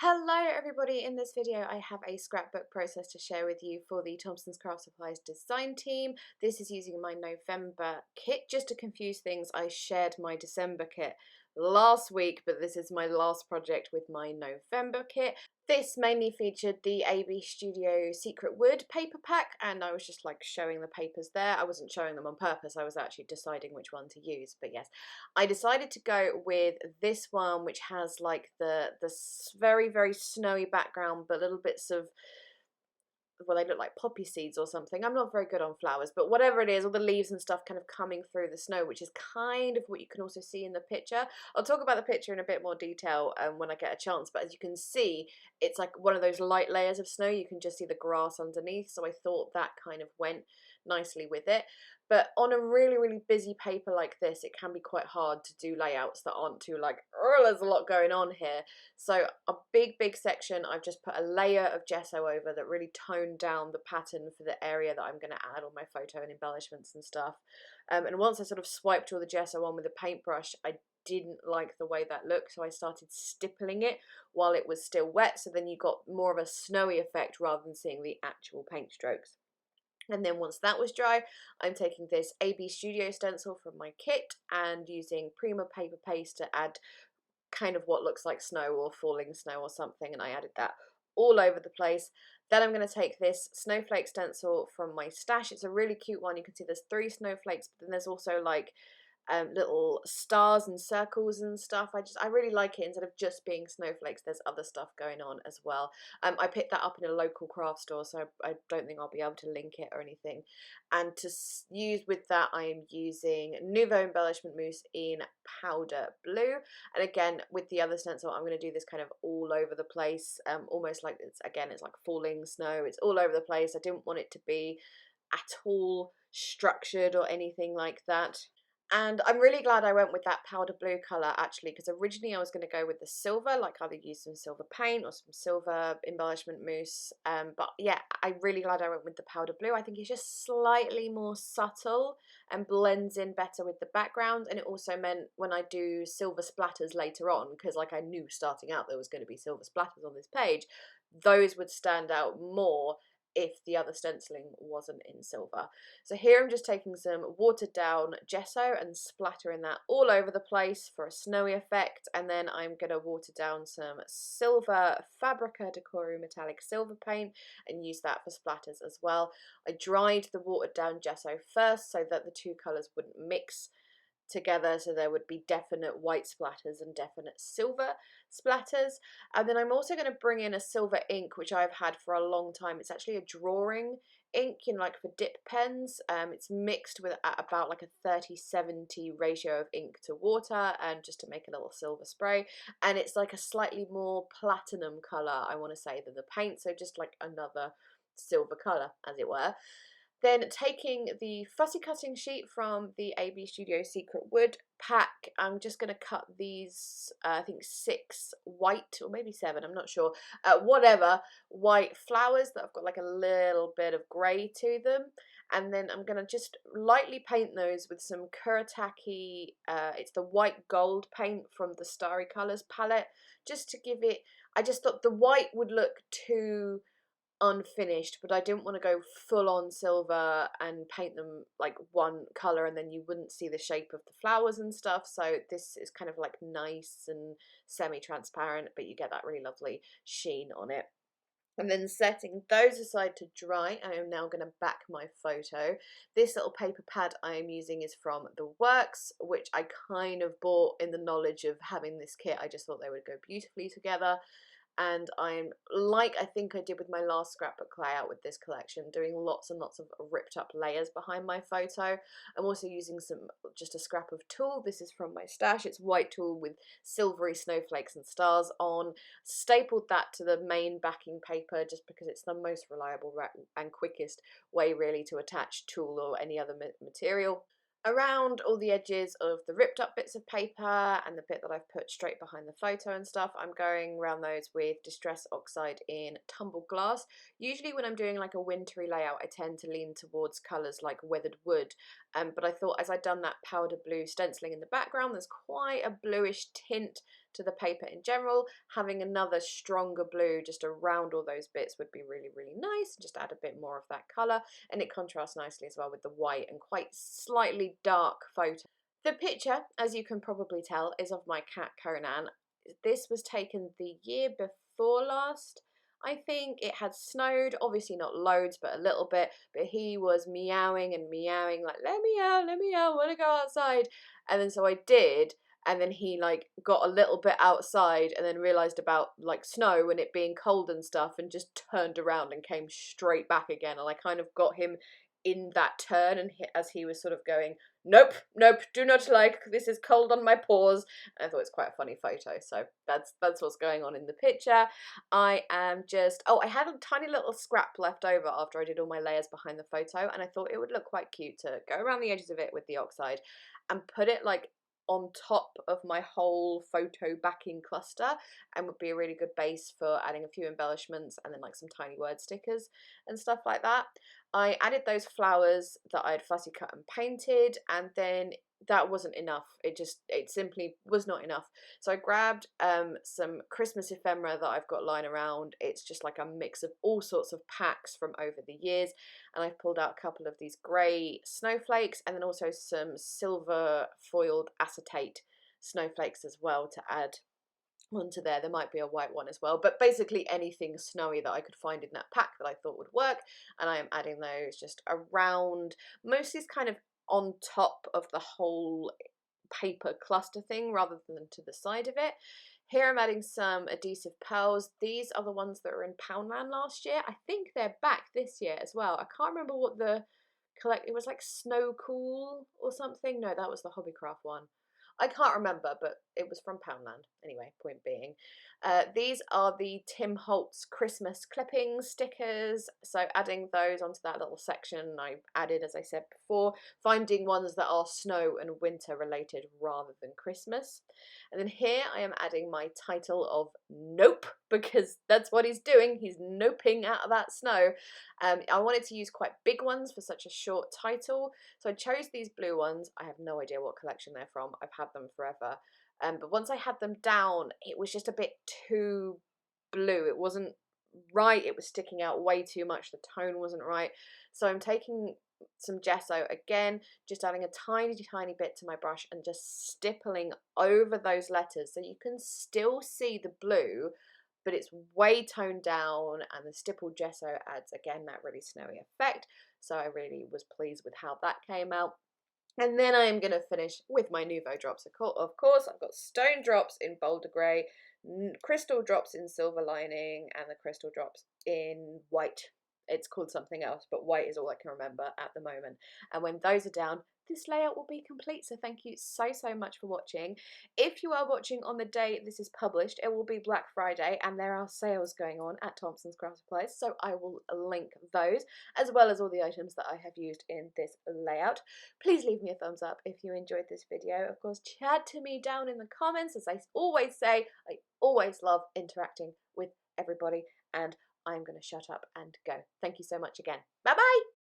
Hello everybody, in this video I have a scrapbook process to share with you for the Thompson's Craft Supplies design team. This is using my November kit. Just to confuse things, I shared my December kit last week, but this is my last project with my November kit. This mainly featured the AB Studio Secret Wood paper pack, and I was just like showing the papers there. I wasn't showing them on purpose, I was actually deciding which one to use, but yes. I decided to go with this one, which has like the very, very snowy background, but little bits of, well, they look like poppy seeds or something. I'm not very good on flowers, but whatever it is, all the leaves and stuff kind of coming through the snow, which is kind of what you can also see in the picture. I'll talk about the picture in a bit more detail when I get a chance, but as you can see, it's like one of those light layers of snow. You can just see the grass underneath, so I thought that kind of went nicely with it. But on a really, really busy paper like this, it can be quite hard to do layouts that aren't too like, oh, there's a lot going on here. So a big section, I've just put a layer of gesso over that really toned down the pattern for the area that I'm going to add all my photo and embellishments and stuff. And once I sort of swiped all the gesso on with a paintbrush, I didn't like the way that looked, so I started stippling it while it was still wet, so then you got more of a snowy effect rather than seeing the actual paint strokes. And then once that was dry, I'm taking this AB Studio stencil from my kit and using Prima paper paste to add kind of what looks like snow or falling snow or something, and I added that all over the place. Then I'm going to take this snowflake stencil from my stash. It's a really cute one. You can see there's 3 snowflakes, but then there's also like little stars and circles and stuff. I really like it. Instead of just being snowflakes, there's other stuff going on as well. I picked that up in a local craft store, so I don't think I'll be able to link it or anything. And to use with that, I am using Nouveau Embellishment Mousse in powder blue. And again, with the other stencil, I'm going to do this kind of all over the place, almost like it's like falling snow. It's all over the place. I didn't want it to be at all structured or anything like that. And I'm really glad I went with that powder blue colour actually, because originally I was going to go with the silver, like either use some silver paint or some silver embellishment mousse. But yeah, I'm really glad I went with the powder blue. I think it's just slightly more subtle and blends in better with the background. And it also meant when I do silver splatters later on, because like I knew starting out there was going to be silver splatters on this page, those would stand out more if the other stenciling wasn't in silver. So here I'm just taking some watered down gesso and splattering that all over the place for a snowy effect, and then I'm going to water down some silver Fabrica Decoru metallic silver paint and use that for splatters as well. I dried the watered down gesso first so that the 2 colours wouldn't mix together, so there would be definite white splatters and definite silver splatters. And then I'm also going to bring in a silver ink, which I've had for a long time. It's actually a drawing ink, like for dip pens. It's mixed with about like a 30-70 ratio of ink to water, and just to make a little silver spray. And it's like a slightly more platinum colour, I want to say, than the paint, so just like another silver colour, as it were. Then taking the fussy cutting sheet from the AB Studio Secret Wood pack, I'm just going to cut these, I think 6 white, or maybe 7, I'm not sure, whatever, white flowers that have got like a little bit of grey to them. And then I'm going to just lightly paint those with some Kuretake, it's the white gold paint from the Starry Colours palette, just to give it, I just thought the white would look too unfinished, but I didn't want to go full on silver and paint them like one color and then you wouldn't see the shape of the flowers and stuff. So this is kind of like nice and semi-transparent, but you get that really lovely sheen on it. And then setting those aside to dry, I am now going to back my photo. This little paper pad I am using is from The Works, which I kind of bought in the knowledge of having this kit. I just thought they would go beautifully together. And I'm, like I think I did with my last scrapbook layout with this collection, doing lots and lots of ripped up layers behind my photo. I'm also using just a scrap of tulle. This is from my stash. It's white tulle with silvery snowflakes and stars on. Stapled that to the main backing paper just because it's the most reliable and quickest way really to attach tulle or any other material. Around all the edges of the ripped up bits of paper and the bit that I've put straight behind the photo and stuff, I'm going around those with Distress Oxide in Tumbled Glass. Usually when I'm doing like a wintry layout, I tend to lean towards colours like weathered wood, but I thought as I'd done that powder blue stenciling in the background, there's quite a bluish tint to the paper in general. Having another stronger blue just around all those bits would be really, really nice. Just add a bit more of that colour, and it contrasts nicely as well with the white and quite slightly dark photo. The picture, as you can probably tell, is of my cat Conan. This was taken the year before last. I think it had snowed, obviously not loads, but a little bit, but he was meowing and meowing like, let me out, I want to go outside. And then so I did, and then he like got a little bit outside and then realised about like snow and it being cold and stuff, and just turned around and came straight back again. And I kind of got him in that turn, and as he was sort of going, nope, nope, do not like, this is cold on my paws. And I thought it's quite a funny photo, so that's what's going on in the picture. I am just, I had a tiny little scrap left over after I did all my layers behind the photo, and I thought it would look quite cute to go around the edges of it with the oxide and put it like on top of my whole photo backing cluster, and would be a really good base for adding a few embellishments and then like some tiny word stickers and stuff like that. I added those flowers that I'd fussy cut and painted, and then that wasn't enough. It simply was not enough. So I grabbed some Christmas ephemera that I've got lying around. It's just like a mix of all sorts of packs from over the years, and I've pulled out a couple of these grey snowflakes, and then also some silver foiled acetate snowflakes as well to add onto there. There might be a white one as well, but basically anything snowy that I could find in that pack that I thought would work, and I am adding those just around, mostly kind of on top of the whole paper cluster thing rather than to the side of it. Here I'm adding some adhesive pearls. These are the ones that were in Poundland last year. I think they're back this year as well. I can't remember what the it was like Snow Cool or something. No, that was the Hobbycraft one. I can't remember, but it was from Poundland. Anyway, point being, these are the Tim Holtz Christmas clipping stickers. So adding those onto that little section, I added, as I said before, finding ones that are snow and winter related rather than Christmas. And then here I am adding my title of Nope, because that's what he's doing. He's noping out of that snow. I wanted to use quite big ones for such a short title, so I chose these blue ones. I have no idea what collection they're from. I've had them forever. But once I had them down, it was just a bit too blue. It wasn't right. It was sticking out way too much. The tone wasn't right. So I'm taking some gesso again, just adding a tiny, tiny bit to my brush and just stippling over those letters so you can still see the blue, but it's way toned down, and the stippled gesso adds, again, that really snowy effect. So I really was pleased with how that came out. And then I am going to finish with my Nouveau drops. Of course, I've got stone drops in Boulder Grey, crystal drops in Silver Lining, and the crystal drops in white. It's called something else, but white is all I can remember at the moment. And when those are down, this layout will be complete. So thank you so much for watching. If you are watching on the day this is published, it will be Black Friday, and there are sales going on at Thompson's Craft Supplies, so I will link those as well as all the items that I have used in this layout. Please leave me a thumbs up if you enjoyed this video. Of course, chat to me down in the comments. As I always say, I always love interacting with everybody, and I'm going to shut up and go. Thank you so much again. Bye bye.